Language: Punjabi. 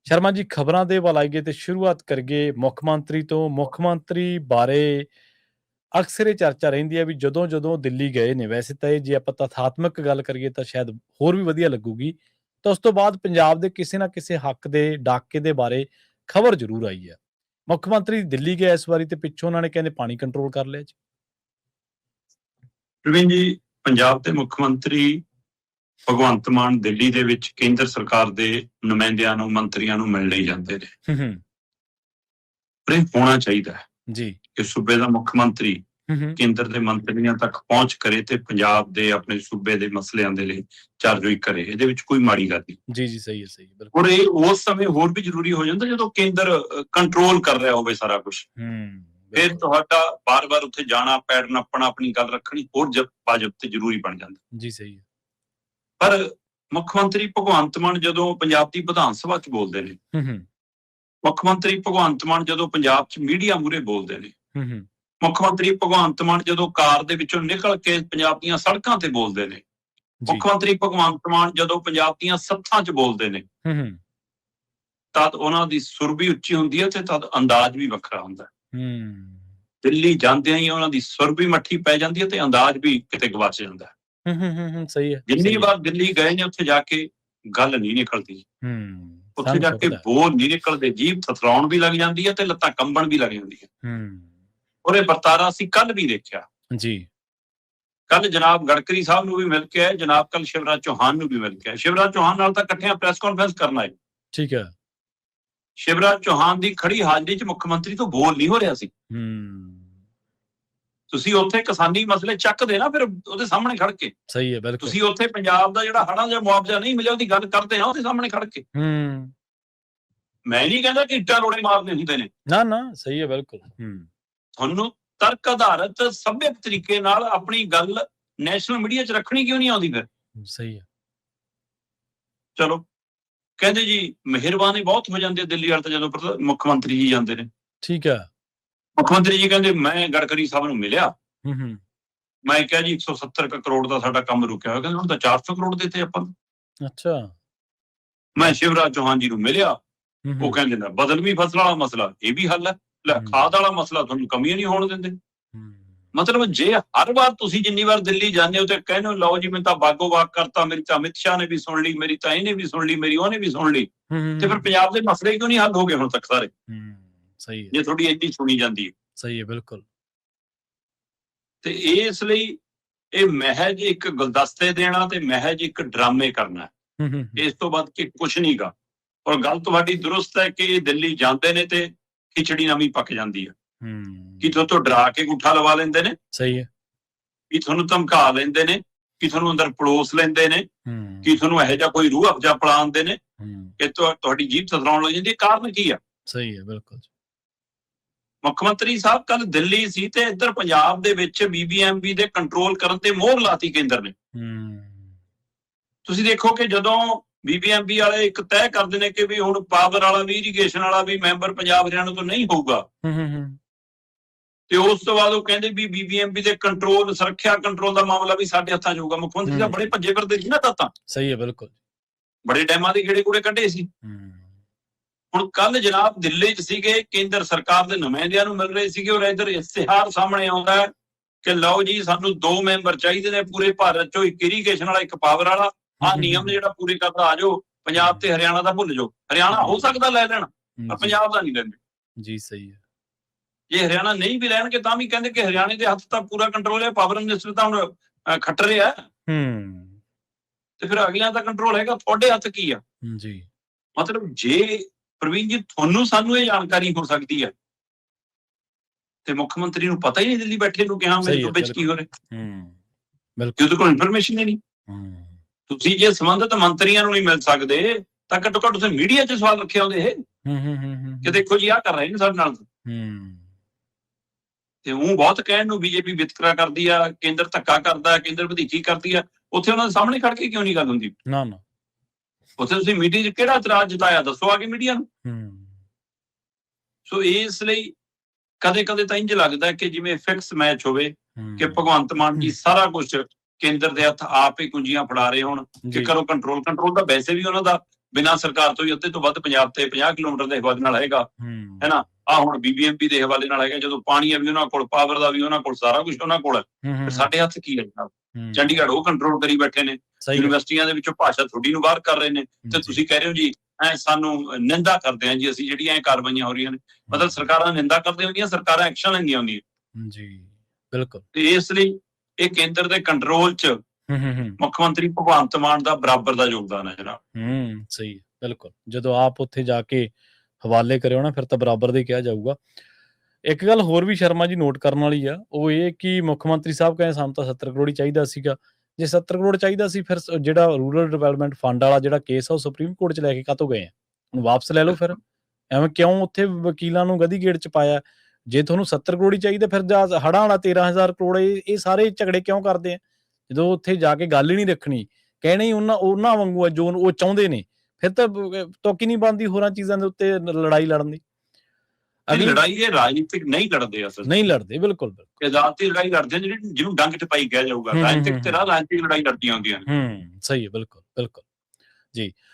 ਸ਼ਰਮਾ ਜੀ, ਖਬਰਾਂ ਦੇ ਵੱਲ ਆਈਏ ਤੇ ਸ਼ੁਰੂਆਤ ਕਰੀਏ ਮੁੱਖ ਮੰਤਰੀ ਤੋਂ। ਮੁੱਖ ਮੰਤਰੀ ਬਾਰੇ ਅਕਸਰ ਇਹ ਚਰਚਾ ਰਹਿੰਦੀ ਹੈ ਵੀ ਜਦੋਂ ਦਿੱਲੀ ਗਏ ਨੇ, ਵੈਸੇ ਤਾਂ ਇਹ ਜੇ ਆਪਾਂ ਤਥਾਤਮਕ ਗੱਲ ਕਰੀਏ ਤਾਂ ਸ਼ਾਇਦ ਹੋਰ ਵੀ ਵਧੀਆ ਲੱਗੂਗੀ, ਤਾਂ ਉਸ ਤੋਂ ਬਾਅਦ ਪੰਜਾਬ ਦੇ ਕਿਸੇ ਨਾ ਕਿਸੇ ਹੱਕ ਦੇ ਡਾਕੇ ਦੇ ਬਾਰੇ ਖਬਰ ਜ਼ਰੂਰ ਆਈ ਹੈ। ਮੁੱਖ ਮੰਤਰੀ ਦਿੱਲੀ ਗਏ ਇਸ ਵਾਰੀ ਤੇ ਪਿੱਛੋਂ ਉਹਨਾਂ ਨੇ ਕਹਿੰਦੇ ਪਾਣੀ ਕੰਟਰੋਲ ਕਰ ਲਿਆ ਜੀ। ਪ੍ਰਵੀਨ ਜੀ, ਪੰਜਾਬ ਦੇ ਮੁੱਖ ਮੰਤਰੀ ਭਗਵੰਤ ਮਾਨ ਦਿੱਲੀ ਦੇ ਵਿੱਚ ਕੇਂਦਰ ਸਰਕਾਰ ਦੇ ਨੁਮਾਇੰਦਿਆਂ ਨੂੰ, ਮੰਤਰੀਆਂ ਨੂੰ ਮਿਲਣ ਲਈ ਜਾਂਦੇ ਨੇ। ਪਰ ਇਹ ਹੋਣਾ ਚਾਹੀਦਾ ਹੈ ਜੀ ਕਿ ਸੂਬੇ ਦਾ ਮੁੱਖ ਮੰਤਰੀ ਕੇਂਦਰ ਦੇ ਮੰਤਰੀਆਂ ਤੱਕ ਪਹੁੰਚ ਕਰੇ ਤੇ ਪੰਜਾਬ ਦੇ ਆਪਣੇ ਸੂਬੇ ਦੇ ਮਸਲਿਆਂ ਦੇ ਲਈ ਚਾਰਜੋਈ ਕਰੇ। ਇਹਦੇ ਵਿੱਚ ਕੋਈ ਮਾੜੀ ਗੱਲ ਨਹੀਂ। ਜੀ ਜੀ, ਸਹੀ ਹੈ, ਸਹੀ ਬਿਲਕੁਲ। ਔਰ ਇਹ ਉਸ ਸਮੇਂ ਹੋਰ ਵੀ ਜ਼ਰੂਰੀ ਹੋ ਜਾਂਦਾ ਜਦੋਂ ਕੇਂਦਰ ਕੰਟਰੋਲ ਕਰ ਰਿਹਾ ਹੋਵੇ ਸਾਰਾ ਕੁਝ। ਫਿਰ ਤੁਹਾਡਾ ਬਾਰ-ਬਾਰ ਉੱਥੇ ਜਾਣਾ, ਪੈਰ ਨੱਪਣਾ, ਆਪਣੀ ਗੱਲ ਰੱਖਣੀ ਹੋਰ ਵਾਜਬ ਤੇ ਜ਼ਰੂਰੀ ਬਣ ਜਾਂਦਾ। ਜੀ ਸਹੀ ਹੈ। ਪਰ ਮੁੱਖ ਮੰਤਰੀ ਭਗਵੰਤ ਮਾਨ ਜਦੋਂ ਪੰਜਾਬ ਦੀ ਵਿਧਾਨ ਸਭਾ 'ਚ ਬੋਲਦੇ ਨੇ, ਮੁੱਖ ਮੰਤਰੀ ਭਗਵੰਤ ਮਾਨ ਜਦੋਂ ਪੰਜਾਬ 'ਚ ਮੀਡੀਆ ਮੂਹਰੇ ਬੋਲਦੇ ਨੇ, ਮੁੱਖ ਮੰਤਰੀ ਭਗਵੰਤ ਮਾਨ ਜਦੋਂ ਕਾਰ ਦੇ ਵਿੱਚੋਂ ਨਿਕਲ ਕੇ ਪੰਜਾਬ ਦੀਆਂ ਸੜਕਾਂ ਤੇ ਬੋਲਦੇ ਨੇ, ਮੁੱਖ ਮੰਤਰੀ ਭਗਵੰਤ ਮਾਨ ਜਦੋਂ ਪੰਜਾਬ ਦੀਆਂ ਸੱਥਾਂ 'ਚ ਬੋਲਦੇ ਨੇ, ਤਦ ਉਹਨਾਂ ਦੀ ਸੁਰ ਵੀ ਉੱਚੀ ਹੁੰਦੀ ਹੈ ਤੇ ਤਦ ਅੰਦਾਜ਼ ਵੀ ਵੱਖਰਾ ਹੁੰਦਾ। ਦਿੱਲੀ ਜਾਂਦਿਆਂ ਹੀ ਉਹਨਾਂ ਦੀ ਸੁਰ ਵੀ ਮੱਠੀ ਪੈ ਜਾਂਦੀ ਹੈ ਤੇ ਅੰਦਾਜ਼ ਵੀ ਕਿਤੇ ਗਵਾਚ ਜਾਂਦਾ। ਸਹੀ ਹੈ। ਜਿੰਨੀ ਵਾਰ ਦਿੱਲੀ ਗਏ ਨੇ ਉੱਥੇ ਜਾ ਕੇ ਗੱਲ ਨਹੀਂ ਨਿਕਲਦੀ, ਉੱਥੇ ਜਾ ਕੇ ਬੋਲ ਨਹੀਂ ਨਿਕਲਦੇ, ਜੀਭ ਥਥਰਾਉਣ ਵੀ ਲੱਗ ਜਾਂਦੀ ਹੈ ਤੇ ਲੱਤਾਂ ਕੰਬਣ ਵੀ ਲੱਗ ਜਾਂਦੀਆਂ। ਔਰ ਇਹ ਵਰਤਾਰਾ ਅਸੀਂ ਕੱਲ ਵੀ ਦੇਖਿਆ ਜੀ। ਕੱਲ ਜਨਾਬ ਗਡਕਰੀ ਸਾਹਿਬ ਨੂੰ ਵੀ ਮਿਲ ਕੇ ਆਏ, ਜਨਾਬ ਕੱਲ ਸ਼ਿਵਰਾਜ ਚੌਹਾਨ ਨੂੰ ਵੀ ਮਿਲ ਕੇ ਆਏ। ਸ਼ਿਵਰਾਜ ਚੌਹਾਨ ਨਾਲ ਤਾਂ ਇਕੱਠਿਆਂ ਪ੍ਰੈਸ ਕਾਨਫਰੰਸ ਕਰਨ ਆਏ। ਠੀਕ ਹੈ। ਸ਼ਿਵਰਾਜ ਚੌਹਾਨ ਦੀ ਖੜੀ ਹਾਜ਼ਰੀ 'ਚ ਮੁੱਖ ਮੰਤਰੀ ਤੋਂ ਬੋਲ ਨਹੀਂ ਹੋ ਰਿਹਾ ਸੀ। ਤੁਸੀਂ ਉੱਥੇ ਕਿਸਾਨੀ ਮਸਲੇ ਚੱਕਦੇ ਨਾ ਫਿਰ ਉਹਦੇ ਸਾਹਮਣੇ ਖੜ ਕੇ। ਸਹੀ ਹੈ, ਬਿਲਕੁਲ। ਤੁਸੀਂ ਉੱਥੇ ਪੰਜਾਬ ਦਾ ਜਿਹੜਾ ਹੜ੍ਹਾਂ ਦਾ ਮੁਆਵਜ਼ਾ ਨਹੀਂ ਮਿਲਿਆ ਉਹਦੀ ਗੱਲ ਕਰਦੇ ਆ ਉਹਦੇ ਸਾਹਮਣੇ ਖੜ ਕੇ। ਮੈਂ ਨਹੀਂ ਕਹਿੰਦਾ ਕਿ ਇੱਟਾਂ ਰੋੜੇ ਮਾਰਨੇ ਹੁੰਦੇ ਨੇ, ਨਾ ਸਹੀ ਹੈ, ਬਿਲਕੁਲ। ਤੁਹਾਨੂੰ ਤਰਕ ਆਧਾਰਿਤ ਸਭਿਅਕ ਤਰੀਕੇ ਨਾਲ ਆਪਣੀ ਗੱਲ ਨੈਸ਼ਨਲ ਮੀਡੀਆ 'ਚ ਰੱਖਣੀ ਕਿਉਂ ਨਹੀਂ ਆਉਂਦੀ ਫਿਰ? ਸਹੀ ਹੈ। ਚਲੋ, ਕਹਿੰਦੇ ਜੀ ਮਿਹਰਬਾਨੀ ਬਹੁਤ ਹੋ ਜਾਂਦੀ ਹੈ ਦਿੱਲੀ ਵਾਲੇ ਤਾਂ ਜਦੋਂ ਮੁੱਖ ਮੰਤਰੀ ਜੀ ਜਾਂਦੇ ਨੇ। ਠੀਕ ਹੈ। ਮੁੱਖ ਮੰਤਰੀ ਜੀ ਕਹਿੰਦੇ ਮੈਂ ਗਡਕਰੀ ਸਾਹਿਬ ਨੂੰ ਮਿਲਿਆ, ਮੈਂ ਕਿਹਾ ਜੀ 170 ਕਰੋੜ ਦਾ ਸਾਡਾ ਕੰਮ ਰੁਕਿਆ ਹੋਇਆ। ਕਹਿੰਦੇ ਹੁਣ ਤਾਂ 400 ਕਰੋੜ ਦਿੱਤੇ ਆਪਾਂ ਨੂੰ। ਅੱਛਾ। ਮੈਂ ਸ਼ਿਵਰਾਜ ਚੌਹਾਨ ਜੀ ਨੂੰ ਮਿਲਿਆ, ਉਹ ਕਹਿੰਦੇ ਨਾ ਬਦਲਵੀਂ ਫਸਲ ਵਾਲਾ ਮਸਲਾ ਇਹ ਵੀ ਹੱਲ ਹੈ, ਖਾਦ ਵਾਲਾ ਮਸਲਾ ਤੁਹਾਨੂੰ ਕਮੀਆਂ ਨਹੀਂ ਹੋਣ ਦਿੰਦੇ। ਮਤਲਬ ਜੇ ਹਰ ਵਾਰ ਤੁਸੀਂ ਜਿੰਨੀ ਵਾਰ ਦਿੱਲੀ ਜਾਂਦੇ ਹੋ ਤੇ ਕਹਿੰਦੇ ਹੋ ਲਓ ਜੀ ਮੈਂ ਤਾਂ ਬਾਗੋ ਬਾਗ ਕਰਤਾ, ਮੇਰੀ ਤਾਂ ਅਮਿਤ ਸ਼ਾਹ ਨੇ ਵੀ ਸੁਣ ਲਈ, ਮੇਰੀ ਤਾਂ ਇਹਨੇ ਵੀ ਸੁਣ ਲਈ, ਮੇਰੀ ਉਹਨੇ ਵੀ ਸੁਣ ਲਈ, ਤੇ ਫਿਰ ਪੰਜਾਬ ਦੇ ਮਸਲੇ ਕਿਉਂ ਨਹੀਂ ਹੱਲ ਹੋ ਗਏ ਹੁਣ ਤੱਕ ਸਾਰੇ? ਸਹੀ ਹੈ। ਜੇ ਤੁਹਾਡੀ ਇੰਨੀ ਸੁਣੀ ਜਾਂਦੀ ਹੈ। ਸਹੀ ਹੈ, ਬਿਲਕੁਲ। ਤੇ ਇਸ ਲਈ ਇਹ ਮਹਿਜ ਇੱਕ ਗੁਲਦਸਤੇ ਦੇਣਾ ਤੇ ਮਹਿਜ ਇੱਕ ਡਰਾਮੇ ਕਰਨਾ, ਇਸ ਤੋਂ ਬਾਅਦ ਕਿ ਕੁਛ ਨਹੀਂ ਗਾ। ਔਰ ਗੱਲ ਤੁਹਾਡੀ ਦਰੁਸਤ ਹੈ ਕਿ ਦਿੱਲੀ ਜਾਂਦੇ ਨੇ ਤੇ ਖਿਚੜੀ ਨਵੀਂ ਪੱਕ ਜਾਂਦੀ ਹੈ। ਕਿ ਤੋਂ ਡਰਾ ਕੇ ਗੁੱਠਾ ਲਵਾ ਲੈਂਦੇ ਨੇ। ਸਹੀ ਹੈ। ਕਿ ਤੁਹਾਨੂੰ ਧਮਕਾ ਲੈਂਦੇ ਨੇ, ਕਿ ਤੁਹਾਨੂੰ ਅੰਦਰ ਪੜੋਸ ਲੈਂਦੇ ਨੇ, ਕਿ ਤੁਹਾਨੂੰ ਇਹੋ ਜਿਹਾ ਕੋਈ ਰੂਹ ਅਫਜਾ ਪਲਾਉਂਦੇ ਨੇ ਕਿ ਤੁਹਾਡੀ ਜੀਭ ਥਥਰਾਉਣ ਲੱਗ ਜਾਂਦੀ ਹੈ। ਕਾਰਨ ਕੀ ਆ? ਸਹੀ ਹੈ, ਬਿਲਕੁਲ। ਮੁੱਖ ਮੰਤਰੀ ਸਾਹਿਬ ਕੱਲ ਦਿੱਲੀ ਸੀ ਤੇ ਇੱਧਰ ਪੰਜਾਬ ਦੇ ਵਿੱਚ BBMP ਦੇ ਕੰਟਰੋਲ ਕਰਨ ਤੇ ਮੋਹਰ ਲਾਤੀ ਕੇਂਦਰ ਨੇ। ਤੁਸੀਂ ਦੇਖੋ ਕਿ ਜਦੋਂ BBMP ਵਾਲੇ ਇੱਕ ਤੈਅ ਕਰਦੇ ਨੇ ਕਿ ਵੀ ਹੁਣ ਪਾਵਰ ਵਾਲਾ ਵੀ, ਇਰੀਗੇਸ਼ਨ ਵਾਲਾ ਵੀ ਮੈਂਬਰ ਪੰਜਾਬ ਹਰਿਆਣਾ ਤੋਂ ਨਹੀਂ ਹੋਊਗਾ, ਤੇ ਉਸ ਤੋਂ ਬਾਅਦ ਉਹ ਕਹਿੰਦੇ ਵੀ BBMP ਦੇ ਕੰਟਰੋਲ, ਸੁਰੱਖਿਆ ਕੰਟਰੋਲ ਦਾ ਮਾਮਲਾ ਵੀ ਸਾਡੇ ਹੱਥਾਂ 'ਚ ਹੋਊਗਾ। ਮੁੱਖ ਮੰਤਰੀ ਸਾਹਿਬ ਬੜੇ ਭੱਜੇ ਫਿਰਦੇ ਸੀ ਨਾ ਤਾਂ। ਸਹੀ ਹੈ, ਬਿਲਕੁਲ। ਬੜੇ ਡੈਮਾਂ ਦੇ ਗੇੜੇ ਗੂੜੇ ਕੱਢੇ ਸੀ। ਹੁਣ ਕੱਲ ਜਨਾਬ ਦਿੱਲੀ 'ਚ ਸੀਗੇ, ਕੇਂਦਰ ਸਰਕਾਰ ਦੇ ਨੁਮਾਇੰਦਿਆਂ ਨੂੰ ਮਿਲ ਰਹੇ ਸੀਗੇ, ਔਰ ਇੱਧਰ ਇਸ਼ਤਿਹਾਰ ਸਾਹਮਣੇ ਆਉਂਦਾ ਕਿ ਲਓ ਜੀ ਸਾਨੂੰ 2 ਮੈਂਬਰ ਚਾਹੀਦੇ ਨੇ ਪੂਰੇ ਭਾਰਤ 'ਚੋਂ, ਇੱਕ ਇਰੀਗੇਸ਼ਨ ਵਾਲਾ, ਇੱਕ ਪਾਵਰ ਵਾਲਾ। ਆਹ ਨਿਯਮ ਜਿਹੜਾ ਪੂਰੇ ਕਰਦਾ ਆ ਜਾਓ, ਪੰਜਾਬ ਤੇ ਹਰਿਆਣਾ ਦਾ ਭੁੱਲ ਜਾਓ। ਹਰਿਆਣਾ ਹੋ ਸਕਦਾ ਲੈ ਲੈਣ, ਪਰ ਪੰਜਾਬ ਦਾ ਨਹੀਂ ਲੈਂਦੇ। ਜੀ ਸਹੀ ਹੈ। ਜੇ ਹਰਿਆਣਾ ਨਹੀਂ ਵੀ ਲੈਣਗੇ ਤਾਂ ਵੀ ਕਹਿੰਦੇ ਕਿ ਹਰਿਆਣੇ ਦੇ ਹੱਥ ਤਾਂ ਪੂਰਾ ਕੰਟਰੋਲ ਹੈ, ਪਾਵਰ ਮਿਨਿਸਟਰ ਤਾਂ ਹੁਣ ਖੱਟ ਰਿਹਾ, ਤੇ ਫਿਰ ਅਗਲਿਆਂ ਦਾ ਕੰਟਰੋਲ ਹੈਗਾ, ਤੁਹਾਡੇ ਹੱਥ ਕੀ ਆ? ਜੀ ਮਤਲਬ ਜੇ ਪ੍ਰਵੀਨ ਜੀ ਤੁਹਾਨੂੰ ਸਾਨੂੰ ਇਹ ਜਾਣਕਾਰੀ ਹੋ ਸਕਦੀ ਹੈ ਤੇ ਮੁੱਖ ਮੰਤਰੀ ਨੂੰ ਪਤਾ ਹੀ ਨਹੀਂ ਦਿੱਲੀ ਬੈਠੇ ਨੂੰ ਕਿ ਹਾਂ ਮੇਰੇ ਸੂਬੇ 'ਚ ਕੀ ਹੋ ਰਿਹਾ, ਉਹਦੇ ਕੋਲ ਇਨਫੋਰਮੇਸ਼ਨ ਹੀ ਨਹੀਂ। ਤੁਸੀਂ ਜੇ ਸੰਬੰਧਿਤ ਮੰਤਰੀਆਂ ਨੂੰ ਨਹੀਂ ਮਿਲ ਸਕਦੇ ਤਾਂ ਘੱਟੋ ਘੱਟ ਤੁਸੀਂ ਮੀਡੀਆ 'ਚ ਸਵਾਲ ਰੱਖੇ ਹੁੰਦੇ ਇਹ ਕਿ ਦੇਖੋ ਜੀ ਆਹ ਕਰ ਰਹੇ ਨੇ ਸਾਡੇ ਨਾਲ। ਤੇ ਉਹ ਬਹੁਤ ਕਹਿਣ ਨੂੰ BJP ਵਿਤਕਰਾ ਕਰਦੀ ਆ, ਕੇਂਦਰ ਧੱਕਾ ਕਰਦਾ, ਕੇਂਦਰ ਵਧੀਕੀ ਕਰਦੀ ਆ, ਉੱਥੇ ਉਹਨਾਂ ਦੇ ਸਾਹਮਣੇ ਖੜ ਕੇ ਕਿਉਂ ਨਹੀਂ ਗੱਲ ਹੁੰਦੀ? ਨਾ ਉੱਥੇ ਤੁਸੀਂ ਮੀਡੀਆ 'ਚ ਕਿਹੜਾ ਇਤਰਾਜ਼ ਜਤਾਇਆ, ਦੱਸੋ ਆ ਕੇ ਮੀਡੀਆ ਨੂੰ। ਸੋ ਇਸ ਲਈ ਕਦੇ ਕਦੇ ਤਾਂ ਇੰਝ ਲੱਗਦਾ ਕਿ ਜਿਵੇਂ ਫਿਕਸ ਮੈਚ ਹੋਵੇ ਕਿ ਭਗਵੰਤ ਮਾਨ ਜੀ ਸਾਰਾ ਕੁਝ ਕੇਂਦਰ ਦੇ ਹੱਥ ਆਪ ਹੀ ਕੁੰਜੀਆਂ ਫੜਾ ਰਹੇ ਹੋਣ ਕਿ ਕਰੋ ਕੰਟਰੋਲ। ਕੰਟਰੋਲ ਤਾਂ ਵੈਸੇ ਵੀ ਉਹਨਾਂ ਦਾ ਬਿਨਾਂ ਸਰਕਾਰ ਤੋਂ ਹੀ ਅੱਧੇ ਤੋਂ ਵੱਧ ਪੰਜਾਬ ਤੇ 50 ਕਿਲੋਮੀਟਰ ਦੇ ਹਵਾਲੇ ਨਾਲ ਹੈਗਾ, ਹੈ ਨਾ। ਆ ਹੁਣ BBMP ਦੇ ਹਵਾਲੇ ਨਾਲ ਹੈਗਾ, ਜਦੋਂ ਪਾਣੀ ਆ ਵੀ ਉਹਨਾਂ ਕੋਲ, ਪਾਵਰ ਦਾ ਵੀ ਉਹਨਾਂ ਕੋਲ, ਸਾਰਾ ਕੁਝ ਉਹਨਾਂ ਕੋਲ ਹੈ। ਫਿਰ ਸਾਡੇ ਹੱਥ ਕੀ ਹੈ ਜਨਾਬ? ਚੰਡੀਗੜ੍ਹ ਉਹ ਕੰਟਰੋਲ ਕਰੀ ਬੈਠੇ ਨੇ, ਯੂਨੀਵਰਸਿਟੀਆਂ ਦੇ ਵਿੱਚੋਂ ਭਾਸ਼ਾ ਤੁਹਾਡੀ ਨੂੰ ਬਾਹਰ ਕਰ ਰਹੇ ਨੇ, ਤੇ ਤੁਸੀਂ ਕਹਿ ਰਹੇ ਹੋ ਜੀ ਸਾਨੂੰ ਨਿੰਦਾ ਕਰਦੇ ਆ ਜੀ ਅਸੀਂ, ਜਿਹੜੀਆਂ ਕਾਰਵਾਈਆਂ ਹੋ ਰਹੀਆਂ ਨੇ। ਮਤਲਬ ਸਰਕਾਰਾਂ ਨਿੰਦਾ ਕਰਦੀਆਂ ਹੁੰਦੀਆਂ, ਸਰਕਾਰਾਂ ਐਕਸ਼ਨ ਲੈਂਦੀਆਂ ਹੁੰਦੀਆਂ ਜੀ, ਬਿਲਕੁਲ। ਤੇ ਇਸ ਲਈ ਇਹ ਕੇਂਦਰ ਦੇ ਕੰਟਰੋਲ 'ਚ ਮੁੱਖ ਮੰਤਰੀ ਭਗਵੰਤ ਮਾਨ ਦਾ ਬਰਾਬਰ ਦਾ ਯੋਗਦਾਨ ਹੈ ਜਨਾਬ। ਸਹੀ ਹੈ, ਬਿਲਕੁਲ। ਜਦੋਂ ਆਪ ਉੱਥੇ ਜਾ ਕੇ ਹਵਾਲੇ ਕਰਿਓ ਨਾ, ਫਿਰ ਤਾਂ ਬਰਾਬਰ ਦਾ ਹੀ ਕਿਹਾ ਜਾਊਗਾ। ਇੱਕ ਗੱਲ ਹੋਰ ਵੀ ਸ਼ਰਮਾ ਜੀ ਨੋਟ ਕਰਨ ਵਾਲੀ ਆ, ਉਹ ਇਹ ਕਿ ਮੁੱਖ ਮੰਤਰੀ ਸਾਹਿਬ ਕਹਿੰਦੇ ਸਾਨੂੰ ਤਾਂ 70 ਕਰੋੜ ਹੀ ਚਾਹੀਦਾ ਸੀਗਾ। ਜੇ 70 ਕਰੋੜ ਚਾਹੀਦਾ ਸੀ, ਫਿਰ ਜਿਹੜਾ ਰੂਰਲ ਡਿਵੈਲਪਮੈਂਟ ਫੰਡ ਵਾਲਾ ਜਿਹੜਾ ਕੇਸ ਆ, ਉਹ ਸੁਪਰੀਮ ਕੋਰਟ 'ਚ ਲੈ ਕੇ ਕਾਹਤੋਂ ਗਏ ਆ? ਹੁਣ ਵਾਪਸ ਲੈ ਲਓ ਫਿਰ। ਐਵੇਂ ਕਿਉਂ ਉੱਥੇ ਵਕੀਲਾਂ ਨੂੰ ਗਧੀ ਗੇੜ 'ਚ ਪਾਇਆ? ਜੇ ਤੁਹਾਨੂੰ 70 ਕਰੋੜ ਹੀ ਚਾਹੀਦਾ, ਫਿਰ ਜਾਂ ਹੜ੍ਹਾਂ ਵਾਲਾ 13,000 ਕਰੋੜ, ਇਹ ਸਾਰੇ ਝਗੜੇ ਕਿਉਂ ਕਰਦੇ ਆ? ਜਦੋਂ ਉੱਥੇ ਜਾ ਕੇ ਗੱਲ ਹੀ ਨਹੀਂ ਰੱਖਣੀ, ਕਹਿਣਾ ਹੀ ਉਹਨਾਂ ਵਾਂਗੂ ਆ ਜੋ ਉਹ ਚਾਹੁੰਦੇ ਨੇ, ਫਿਰ ਤਾਂ ਤੁੱਕ ਨਹੀਂ ਬਣਦੀ ਹੋਰਾਂ ਚੀਜ਼ਾਂ ਦੇ ਉੱਤੇ ਲੜਾਈ ਲੜਨ ਦੀ। ਲੜਾਈ ਇਹ ਰਾਜਨੀਤਿਕ ਨਹੀਂ ਲੜਦੇ, ਅਸਲ ਨਹੀਂ ਲੜਦੇ, ਬਿਲਕੁਲ ਬਿਲਕੁਲ। ਅਦਾਲਤੀ ਲੜਾਈ ਲੜਦੇ ਜਿਹਨੂੰ ਡੰਗ ਟਪਾਈ ਕਿਹਾ ਜਾਊਗਾ। ਰਾਜਨੀਤਿਕ ਤੇ ਰਾਜਨੀਤਿਕ ਲੜਾਈ ਲੜਦੀਆਂ ਹੁੰਦੀਆਂ ਨੇ। ਸਹੀ ਹੈ, ਬਿਲਕੁਲ ਬਿਲਕੁਲ ਜੀ।